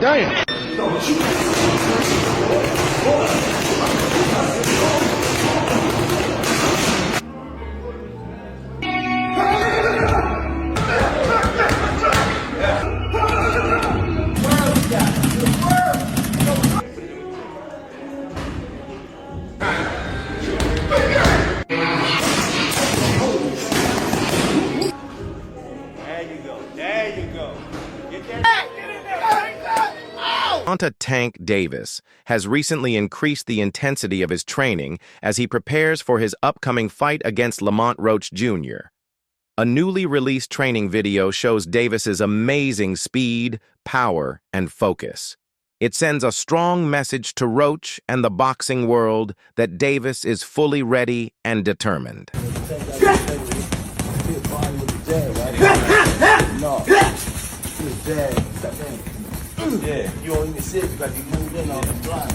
Damn. Gervonta "Tank" Davis has recently increased the intensity of his training as he prepares for his upcoming fight against Lamont Roach Jr. A newly released training video shows Davis's amazing speed, power, and focus. It sends a strong message to Roach and the boxing world that Davis is fully ready and determined. Yeah, you don't even sit because you moved in on the blind.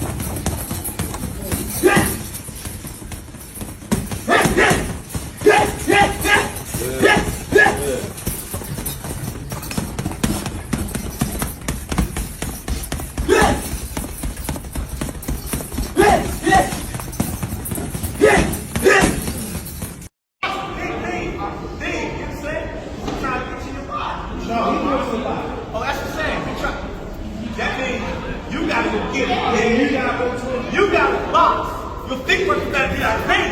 You got to box. Your feet must be like bang,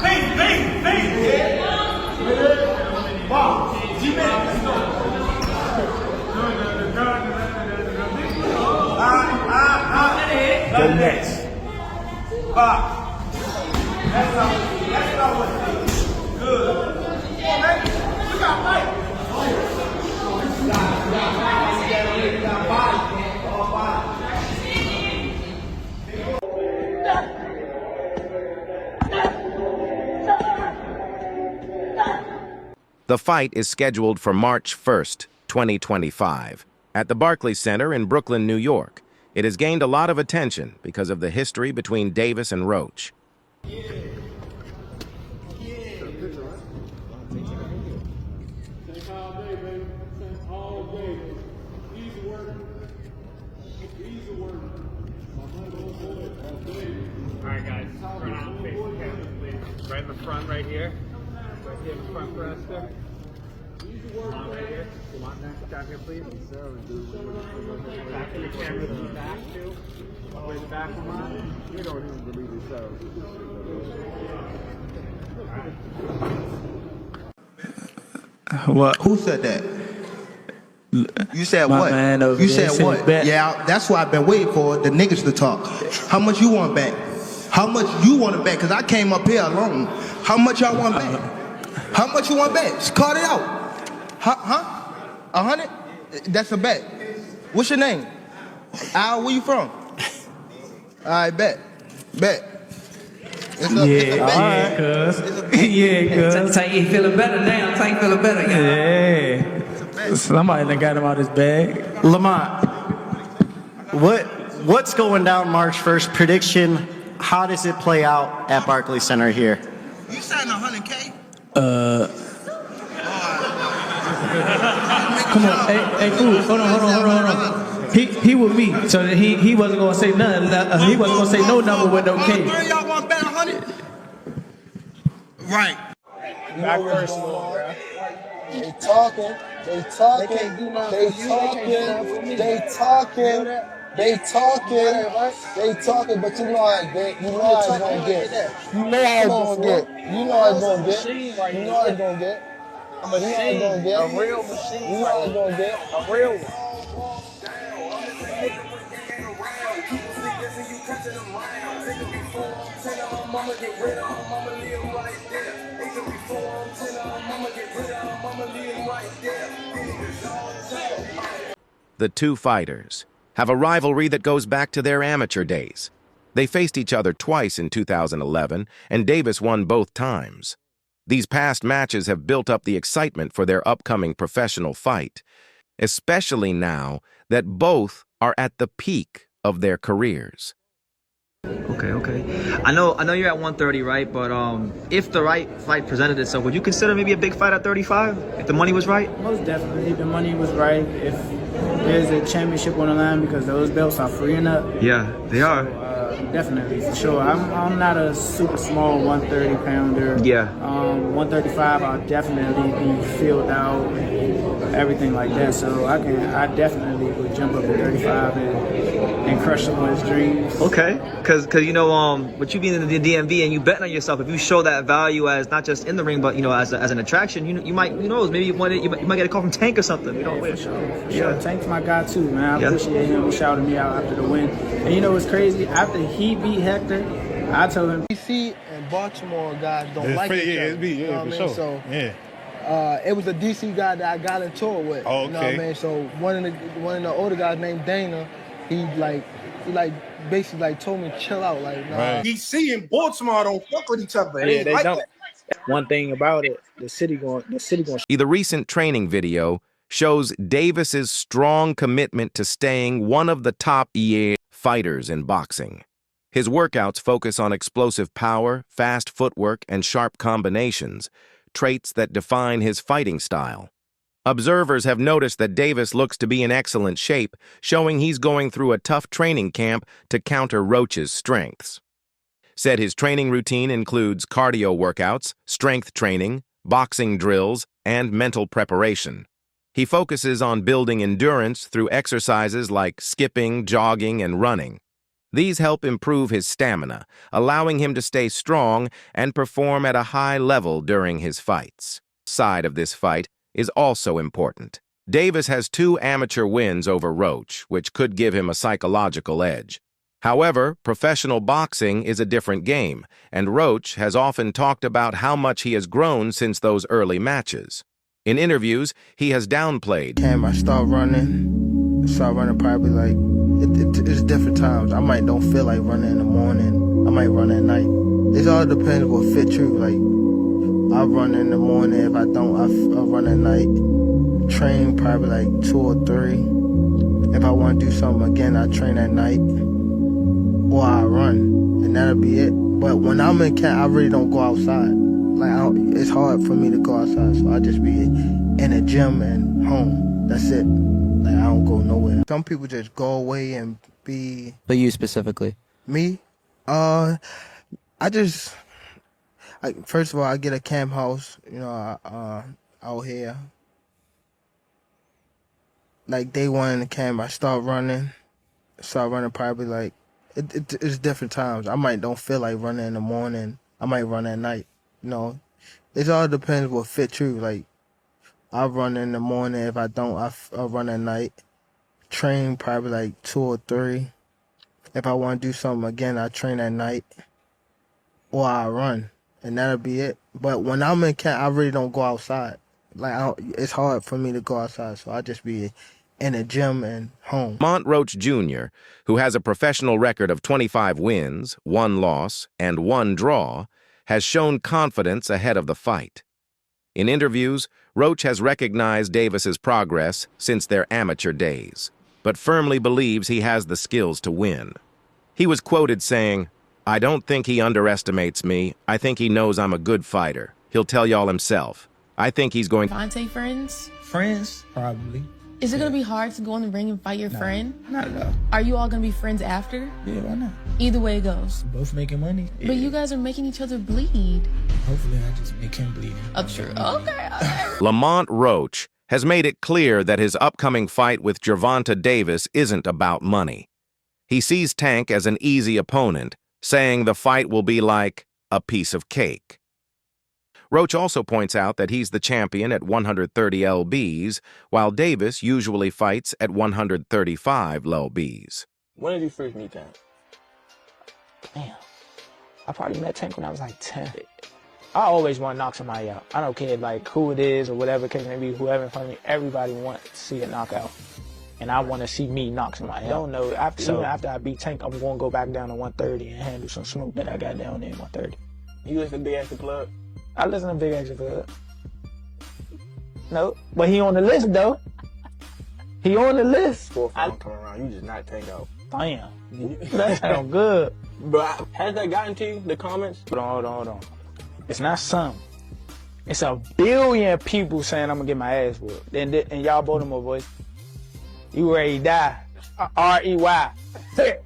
bang, bang, bang. Box. G-Man, let's go. The next. Box. That's not what it is. Good. Come on, man. You got fight. You got body. All body. The fight is scheduled for March 1st, 2025, at the Barclays Center in Brooklyn, New York. It has gained a lot of attention because of the history between Davis and Roach. Alright guys, turn on face the camera, please. Right in the front, right here. Right here in the front rester. Lamont right here. Lamont next down here, please. Back in the camera, the back too. Where's the back, Lamont? We don't even believe it, What? Who said that? You said My what? man over You there said said what? bet. Yeah, that's why I've been waiting for the niggas to talk. How much you want back? How much you want to bet? Because I came up here alone. How much y'all want back? How much you want back? Just call it out. Huh? 100? That's a bet. What's your name? Al, where you from? All right, bet. Bet. It's a bet. Yeah, cuz. Yeah, cuz. Tank, you feeling better now. Tank feeling better. Yeah. Somebody done got him out his bag. Lamont, what's going down March 1st? Prediction, how does it play out at Barclays Center here? You signed 100K? Come on, hey, fool, hold on. He with me, so he wasn't gonna say nothing. He wasn't gonna say no number with no K. All y'all want to bet 100? Right. Back first, bro. They talking, they talking, but you know how it's gonna get. You know how it's gonna get. You know how it's gonna get. A real machine. You know how it's gonna get. A real one. The two fighters have a rivalry that goes back to their amateur days. They faced each other twice in 2011, and Davis won both times. These past matches have built up the excitement for their upcoming professional fight, especially now that both are at the peak of their careers. Okay. I know you're at 130, right? But if the right fight presented itself, would you consider maybe a big fight at 35 if the money was right? Most definitely, the money was right. If there's a championship on the line because those belts are freeing up. Yeah, they are. Definitely, for sure. I'm not a super small 130 pounder. Yeah. 135, I'll definitely be filled out, everything like that. So I definitely would jump up to 35 and crush someone's dreams. Okay, because you know, with you being in the DMV and you betting on yourself, if you show that value as not just in the ring, but you know, as an attraction, you might, who knows, maybe you might get a call from Tank or something. You know, for sure. Tank's my guy too, man. I appreciate him. He shouted me out after the win. And you know what's crazy? After he beat Hector, I told him DC and Baltimore guys don't like each other. It's me, you know what I mean? sure. So Yeah. it was a DC guy that I got into it with. Oh, You know what I mean? So one of the older guys named Dana, he basically like told me chill out, like nah. Right. DC and Baltimore don't fuck with each other. yeah, they like don't. that. One thing about it, the city going. The recent training video shows Davis's strong commitment to staying one of the top fighters in boxing. His workouts focus on explosive power, fast footwork, and sharp combinations, traits that define his fighting style. Observers have noticed that Davis looks to be in excellent shape, showing he's going through a tough training camp to counter Roach's strengths. Said his training routine includes cardio workouts, strength training, boxing drills, and mental preparation. He focuses on building endurance through exercises like skipping, jogging, and running. These help improve his stamina, allowing him to stay strong and perform at a high level during his fights. Side of this fight is also important. Davis has 2 amateur wins over Roach, which could give him a psychological edge. However, professional boxing is a different game, and Roach has often talked about how much he has grown since those early matches. In interviews, he has downplayed. I start running probably like, it's different times. I might don't feel like running in the morning. I might run at night. It all depends what fit you. Like, I run in the morning. If I don't, I run at night. Train probably like 2 or 3. If I want to do something again, I train at night. Or I run. And that'll be it. But when I'm in camp, I really don't go outside. Like, it's hard for me to go outside. So I just be in a gym and home. That's it. Like, I don't go nowhere. Some people just go away and be... But you specifically? Me? First of all, I get a camp house, you know, out here. Like, day 1 in the camp, I start running probably like... It's different times. I might don't feel like running in the morning. I might run at night. You know, it all depends what fit you. Like, I run in the morning. If I don't, I run at night. Train probably like 2 or 3. If I want to do something again, I train at night. Or I run. And that'll be it. But when I'm in camp, I really don't go outside. Like, it's hard for me to go outside. So I just be in a gym and home. Lamont Roach Jr., who has a professional record of 25 wins, 1 loss, and 1 draw, has shown confidence ahead of the fight. In interviews, Roach has recognized Davis's progress since their amateur days, but firmly believes he has the skills to win. He was quoted saying, "I don't think he underestimates me. I think he knows I'm a good fighter. He'll tell y'all himself. I think he's going..." Gervonta friends? Friends, probably. Is it going to be hard to go in the ring and fight your friend? Not at all. Are you all going to be friends after? Yeah, why not? Either way it goes. Both making money. Yeah. But you guys are making each other bleed. Hopefully I just make him bleed. Oh, true. Okay. Lamont Roach has made it clear that his upcoming fight with Gervonta Davis isn't about money. He sees Tank as an easy opponent, saying the fight will be like a piece of cake. Roach also points out that he's the champion at 130 lbs, while Davis usually fights at 135 lbs. When did you first meet Tank? Damn. I probably met Tank when I was like 10. I always want to knock somebody out. I don't care like who it is or whatever case may be, whoever in front of me, everybody wants to see a knockout. And I want to see me knock somebody out. I don't know, even after I beat Tank, I'm going to go back down to 130 and handle some smoke that I got down there in 130. You listen to Big Extra Club? I listen to Big Extra Club. No, but he on the list though. He on the list. Fourth round come around, you just knock Tank out. Damn, that sound good. Bro, has that gotten to you, the comments? Hold on. It's not some. It's a billion people saying I'm gonna get my ass whooped. And y'all Baltimore boys. You ready to die. R-E-Y.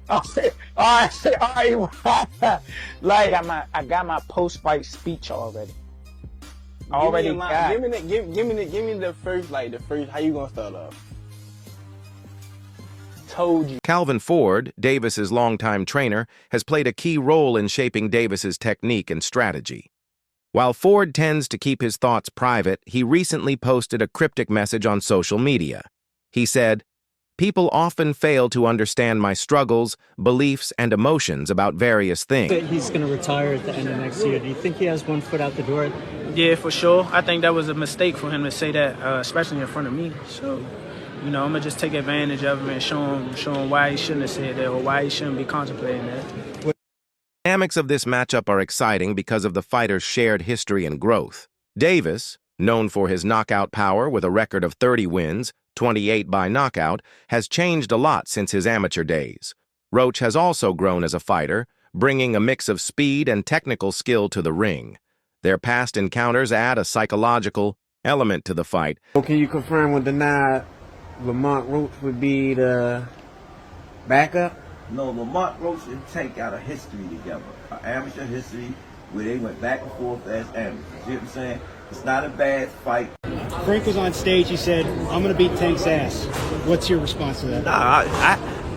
R-E-Y. Like, I got my post-fight speech already. Already got. Give me the first, how you gonna start off? Told you. Calvin Ford, Davis's longtime trainer, has played a key role in shaping Davis's technique and strategy. While Ford tends to keep his thoughts private, he recently posted a cryptic message on social media. He said, "People often fail to understand my struggles, beliefs, and emotions about various things." He's going to retire at the end of next year. Do you think he has one foot out the door? Yeah, for sure. I think that was a mistake for him to say that, especially in front of me. So, you know, I'm going to just take advantage of him and show him why he shouldn't have said that or why he shouldn't be contemplating that. The dynamics of this matchup are exciting because of the fighters' shared history and growth. Davis, known for his knockout power with a record of 30 wins, 28 by knockout, has changed a lot since his amateur days. Roach has also grown as a fighter, bringing a mix of speed and technical skill to the ring. Their past encounters add a psychological element to the fight. Can you confirm or deny Lamont Roach would be the backup? No, Lamont Roach and Tank got a history together, an amateur history where they went back and forth as amateurs. You know what I'm saying? It's not a bad fight. Frank was on stage. He said, "I'm going to beat Tank's ass." What's your response to that?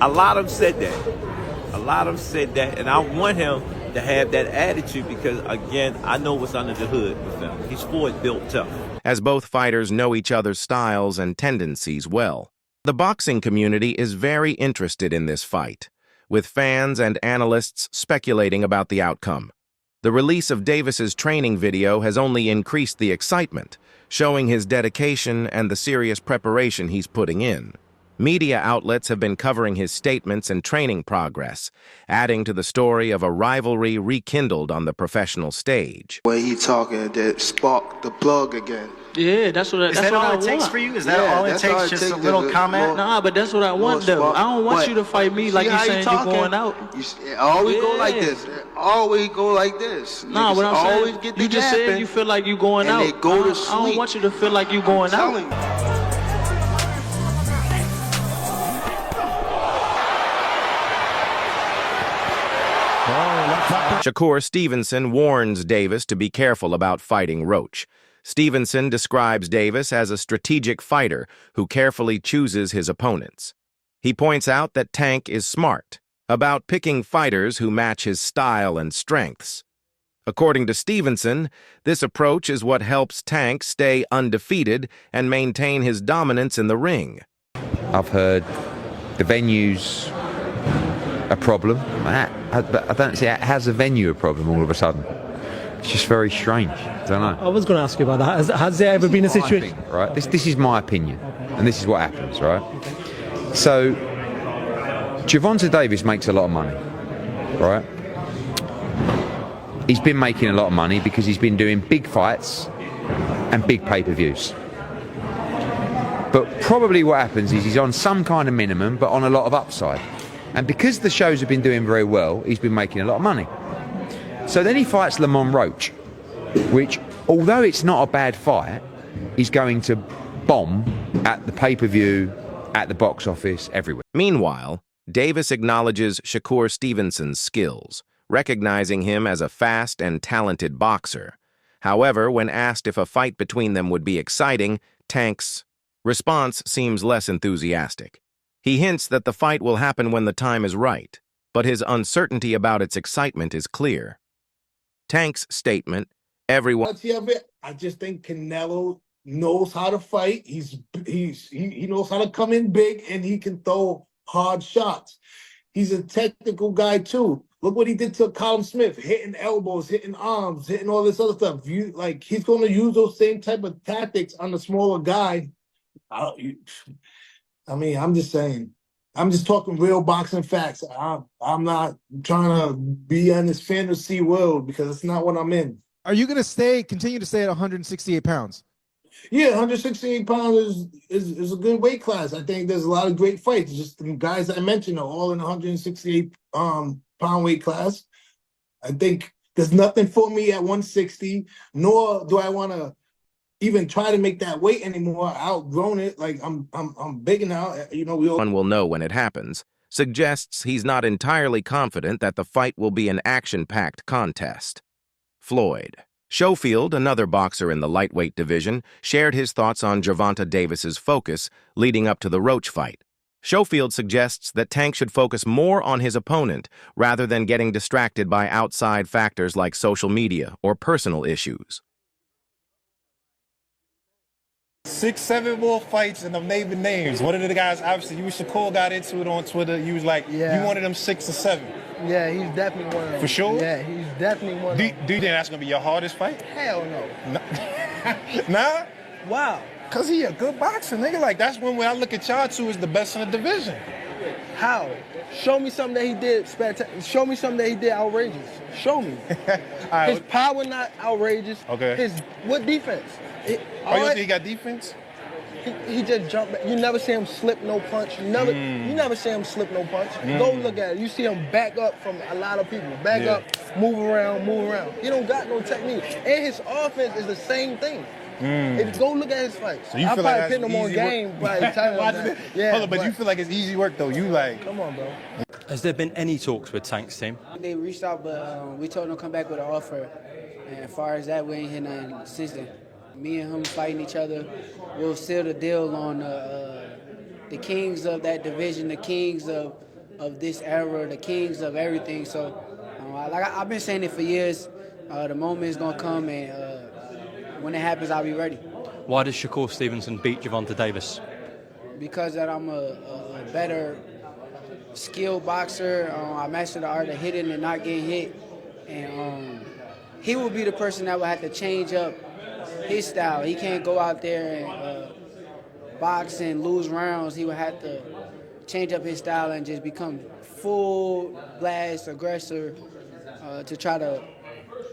A lot of them said that. A lot of them said that, and I want him to have that attitude because, again, I know what's under the hood with him. He's forward built tough. As both fighters know each other's styles and tendencies well. The boxing community is very interested in this fight, with fans and analysts speculating about the outcome. The release of Davis's training video has only increased the excitement, showing his dedication and the serious preparation he's putting in. Media outlets have been covering his statements and training progress, adding to the story of a rivalry rekindled on the professional stage. When he talking, that sparked the plug again. Yeah, that's what I want. Is that all it takes for you? Is that all it takes? Just a little comment? Nah, but that's what I want, though. I don't want you to fight me like you saying you're going out. You always go like this. Always go like this. Nah, what I'm saying, you just said you feel like you going out. They go to sleep. I don't want you to feel like you going out. Shakur Stevenson warns Davis to be careful about fighting Roach. Stevenson describes Davis as a strategic fighter who carefully chooses his opponents. He points out that Tank is smart about picking fighters who match his style and strengths. According to Stevenson, this approach is what helps Tank stay undefeated and maintain his dominance in the ring. I've heard the venue's a problem. I don't see how's the venue a problem all of a sudden. It's just very strange. I don't know. I was going to ask you about that. Has there ever been a situation? Right. This is my opinion, and this is what happens. Right. So, Gervonta Davis makes a lot of money. Right. He's been making a lot of money because he's been doing big fights and big pay-per-views. But probably what happens is he's on some kind of minimum, but on a lot of upside. And because the shows have been doing very well, he's been making a lot of money. So then he fights Lamont Roach, which, although it's not a bad fight, is going to bomb at the pay-per-view, at the box office, everywhere. Meanwhile, Davis acknowledges Shakur Stevenson's skills, recognizing him as a fast and talented boxer. However, when asked if a fight between them would be exciting, Tank's response seems less enthusiastic. He hints that the fight will happen when the time is right, but his uncertainty about its excitement is clear. Tank's statement, everyone... I just think Canelo knows how to fight. He knows how to come in big, and he can throw hard shots. He's a technical guy, too. Look what he did to Colin Smith, hitting elbows, hitting arms, hitting all this other stuff. He's going to use those same type of tactics on the smaller guy. I'm just saying. I'm just talking real boxing facts. I'm not trying to be in this fantasy world because it's not what I'm in. Are you going to continue to stay at 168 pounds? Yeah, 168 pounds is a good weight class. I think there's a lot of great fights. Just the guys I mentioned are all in 168 pound weight class. I think there's nothing for me at 160, nor do I want to even try to make that weight anymore. I outgrown it. Like I'm big now. You know, we all. One will know when it happens, suggests he's not entirely confident that the fight will be an action-packed contest. Floyd. Schofield, another boxer in the lightweight division, shared his thoughts on Gervonta Davis's focus leading up to the Roach fight. Schofield suggests that Tank should focus more on his opponent rather than getting distracted by outside factors like social media or personal issues. 6, 7 more fights and I'm naming names. One of the guys, obviously, you and Shakur got into it on Twitter. You was like, you wanted them 6 or 7. Yeah, he's definitely one of them. For sure? Yeah, he's definitely one of them. Do you think that's going to be your hardest fight? Hell no. Nah? Wow. Because he a good boxer, nigga. Like, that's when I look at y'all two as the best in the division. How? Show me something that he did spectacular. Show me something that he did outrageous. Show me. Right. His power not outrageous. Okay. What defense? You think he got defense? He just jumped back. You never see him slip no punch. You never see him slip no punch. Go look at it. You see him back up from a lot of people. Back up, move around, move around. He don't got no technique. And his offense is the same thing. If go look at his fights. So you I feel like probably put him on game. Yeah, hold on, but you feel like it's easy work though. You like. Come on, bro. Has there been any talks with Tank's team? They reached out, but we told them to come back with an offer. And as far as that, we ain't heard nothing since then. Me and him fighting each other, we'll seal the deal on the kings of that division, the kings of this era, the kings of everything. So, like I've been saying it for years, the moment is gonna come, and when it happens, I'll be ready. Why does Shakur Stevenson beat Gervonta Davis? Because that I'm a better skilled boxer. I mastered the art of hitting and not getting hit, and he will be the person that will have to change up his style. He can't go out there and box and lose rounds. He would have to change up his style and just become full blast aggressor to try to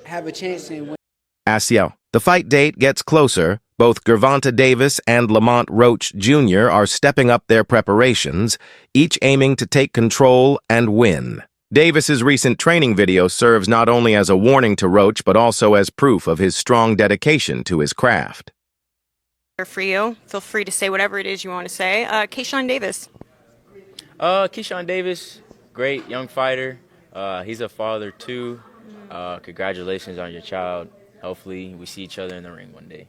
have a chance and win. Asio. The fight date gets closer. Both Gervonta Davis and Lamont Roach Jr. are stepping up their preparations, each aiming to take control and win. Davis's recent training video serves not only as a warning to Roach, but also as proof of his strong dedication to his craft. For you, feel free to say whatever it is you want to say. Keyshawn Davis. Keyshawn Davis, great young fighter. He's a father too. Congratulations on your child. Hopefully we see each other in the ring one day.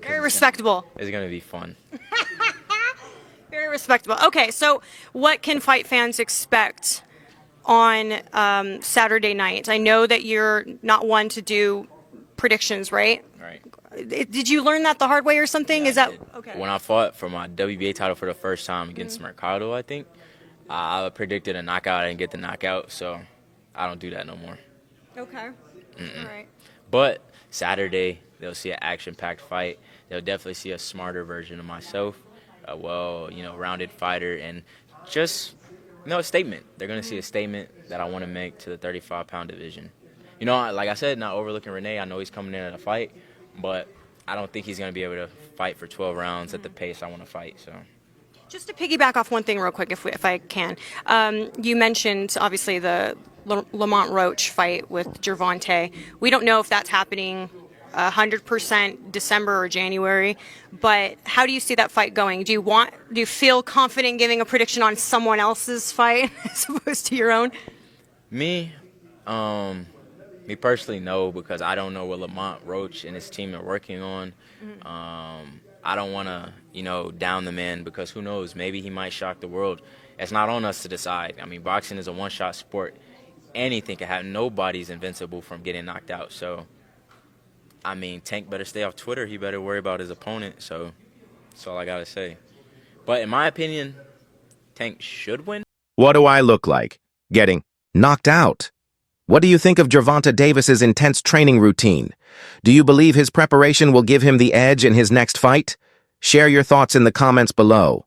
Very respectable. It's going to be fun. Very respectable. Okay, so what can fight fans expect on Saturday night? I know that you're not one to do predictions, right? Right. Did you learn that the hard way or something? Yeah, Is that okay? When I fought for my WBA title for the first time against Mercado, I think, I predicted a knockout. I didn't get the knockout, so I don't do that no more. Okay. All right. But Saturday, they'll see an action-packed fight. They'll definitely see a smarter version of myself, a rounded fighter, and just, a statement. They're going to see a statement that I want to make to the 35-pound division. Like I said, not overlooking Renee. I know he's coming in at a fight, but I don't think he's going to be able to fight for 12 rounds at the pace I want to fight. So, just to piggyback off one thing real quick, if I can. You mentioned, obviously, the Lamont Roach fight with Gervonta. We don't know if that's happening 100% December or January, but how do you see that fight going? Do you feel confident giving a prediction on someone else's fight as opposed to your own? Me personally, no, because I don't know what Lamont Roach and his team are working on. I don't want to, down the man, because who knows, maybe he might shock the world. It's not on us to decide. I mean, boxing is a one-shot sport. Anything can happen. Nobody's invincible from getting knocked out. So, I mean, Tank better stay off Twitter. He better worry about his opponent. So, that's all I got to say. But in my opinion, Tank should win. What do I look like? Getting knocked out. What do you think of Gervonta Davis's intense training routine? Do you believe his preparation will give him the edge in his next fight? Share your thoughts in the comments below.